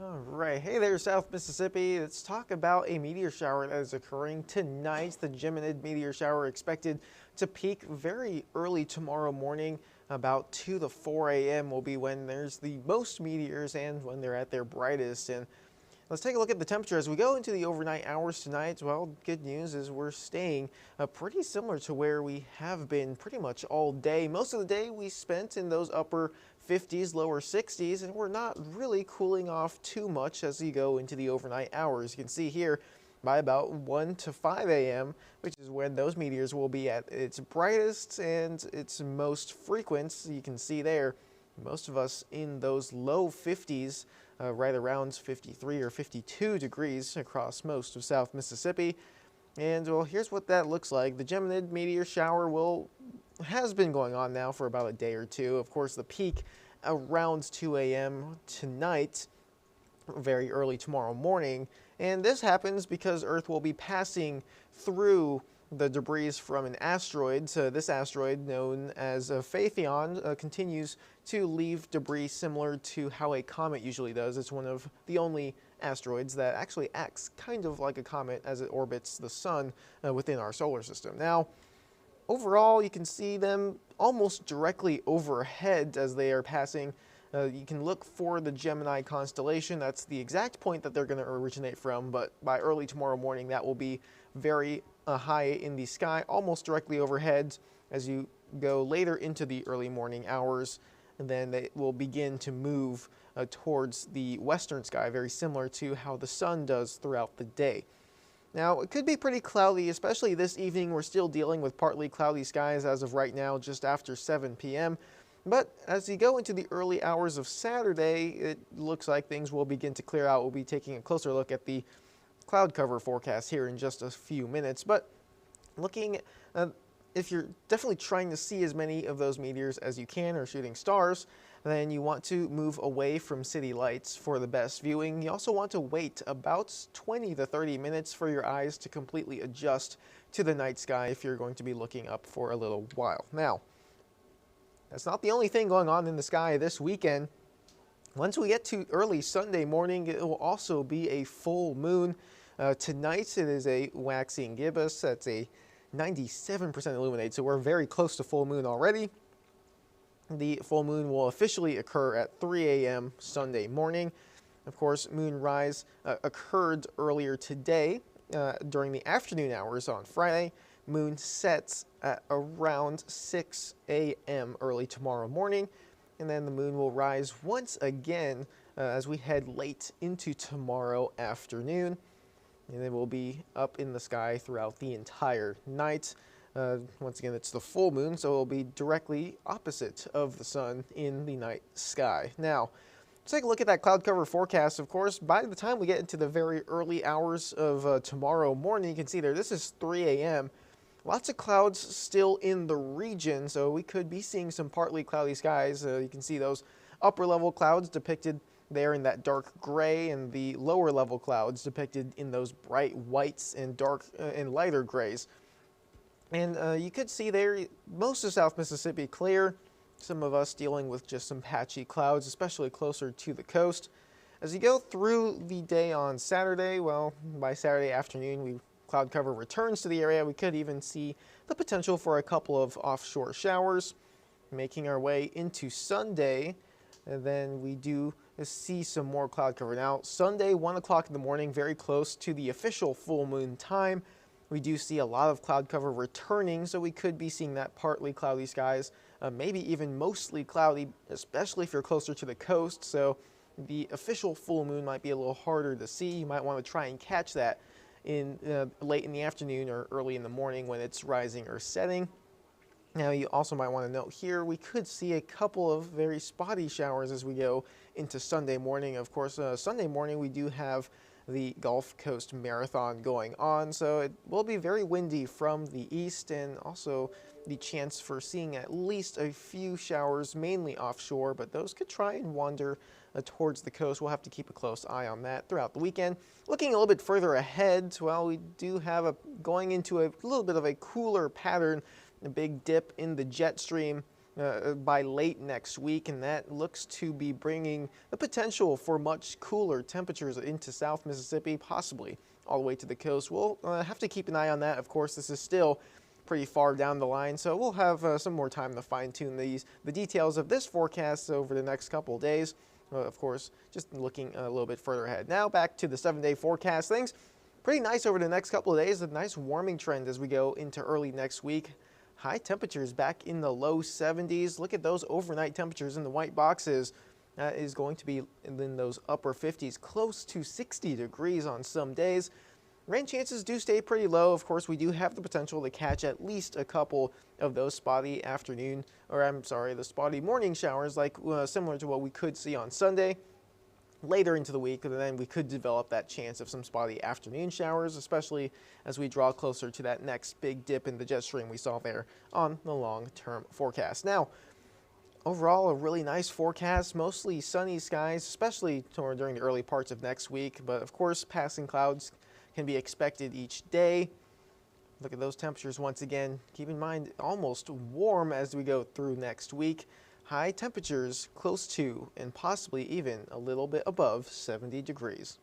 All right, hey there, South Mississippi. Let's talk about a meteor shower that is occurring tonight. The Geminid meteor shower expected to peak very early tomorrow morning. About 2 to 4 a.m. will be when there's the most meteors and when they're at their brightest. And let's take a look at the temperature as we go into the overnight hours tonight. Well, good news is we're staying pretty similar to where we have been pretty much all day. Most of the day we spent in those upper 50s, lower 60s, and we're not really cooling off too much as you go into the overnight hours. You can see here by about 1 to 5 a.m., which is when those meteors will be at its brightest and its most frequent. So you can see there, most of us in those low 50s, right around 53 or 52 degrees across most of South Mississippi. And well, here's what that looks like. The Geminid meteor shower has been going on now for about a day or two. Of course, the peak around 2 a.m. tonight, very early tomorrow morning. And this happens because Earth will be passing through the debris from an asteroid. So this asteroid, known as Phaethon, continues to leave debris similar to how a comet usually does. It's one of the only asteroids that actually acts kind of like a comet as it orbits the sun within our solar system. Now, overall, you can see them almost directly overhead as they are passing. You can look for the Gemini constellation. That's the exact point that they're going to originate from, but by early tomorrow morning, that will be very high in the sky, almost directly overhead. As you go later into the early morning hours, and then they will begin to move towards the western sky, very similar to how the sun does throughout the day. Now, it could be pretty cloudy, especially this evening. We're still dealing with partly cloudy skies as of right now, just after 7 p.m. But as you go into the early hours of Saturday, it looks like things will begin to clear out. We'll be taking a closer look at the cloud cover forecast here in just a few minutes. But looking, if you're definitely trying to see as many of those meteors as you can, or shooting stars, then you want to move away from city lights for the best viewing. You also want to wait about 20 to 30 minutes for your eyes to completely adjust to the night sky if you're going to be looking up for a little while. Now, that's not the only thing going on in the sky this weekend. Once we get to early Sunday morning, it will also be a full moon. Tonight it is a waxing gibbous. That's a 97% illuminate, so we're very close to full moon already. The full moon will officially occur at 3 a.m. Sunday morning. Of course, moonrise occurred earlier today during the afternoon hours on Friday. Moon sets at around 6 a.m. early tomorrow morning, and then the moon will rise once again as we head late into tomorrow afternoon. And it will be up in the sky throughout the entire night. Once again, it's the full moon, so it will be directly opposite of the sun in the night sky. Now, let's take a look at that cloud cover forecast. Of course, by the time we get into the very early hours of tomorrow morning, you can see there, this is 3 a.m. Lots of clouds still in the region, so we could be seeing some partly cloudy skies. You can see those upper level clouds depicted there in that dark gray, and the lower level clouds depicted in those bright whites and dark and lighter grays. And you could see there most of South Mississippi clear, some of us dealing with just some patchy clouds, especially closer to the coast. As you go through the day on Saturday, well, by Saturday afternoon, cloud cover returns to the area. We could even see the potential for a couple of offshore showers. Making our way into Sunday, and then we do see some more cloud cover. Now, Sunday, 1 o'clock in the morning, very close to the official full moon time. We do see a lot of cloud cover returning, so we could be seeing that partly cloudy skies, maybe even mostly cloudy, especially if you're closer to the coast. So the official full moon might be a little harder to see. You might want to try and catch that in late in the afternoon or early in the morning when it's rising or setting. Now, you also might want to note here, we could see a couple of very spotty showers as we go into Sunday morning. Of course, Sunday morning we do have the Gulf Coast Marathon going on, so it will be very windy from the east, and also the chance for seeing at least a few showers, mainly offshore, but those could try and wander towards the coast. We'll have to keep a close eye on that throughout the weekend. Looking a little bit further ahead, well, we do have going into a little bit of a cooler pattern, a big dip in the jet stream by late next week, and that looks to be bringing the potential for much cooler temperatures into South Mississippi, possibly all the way to the coast. We'll have to keep an eye on that. Of course, this is still pretty far down the line, so we'll have some more time to fine-tune the details of this forecast over the next couple of days. Of course, just looking a little bit further ahead. Now back to the 7-day forecast. Things pretty nice over the next couple of days. A nice warming trend as we go into early next week. High temperatures back in the low 70s. Look at those overnight temperatures in the white boxes. That is going to be in those upper 50s, close to 60 degrees on some days. Rain chances do stay pretty low. Of course, we do have the potential to catch at least a couple of those spotty the spotty morning showers, like similar to what we could see on Sunday. Later into the week, and then we could develop that chance of some spotty afternoon showers, especially as we draw closer to that next big dip in the jet stream we saw there on the long-term forecast. Now, overall, a really nice forecast, mostly sunny skies, especially during the early parts of next week, but of course, passing clouds can be expected each day. Look at those temperatures once again. Keep in mind, almost warm as we go through next week. High temperatures close to and possibly even a little bit above 70 degrees.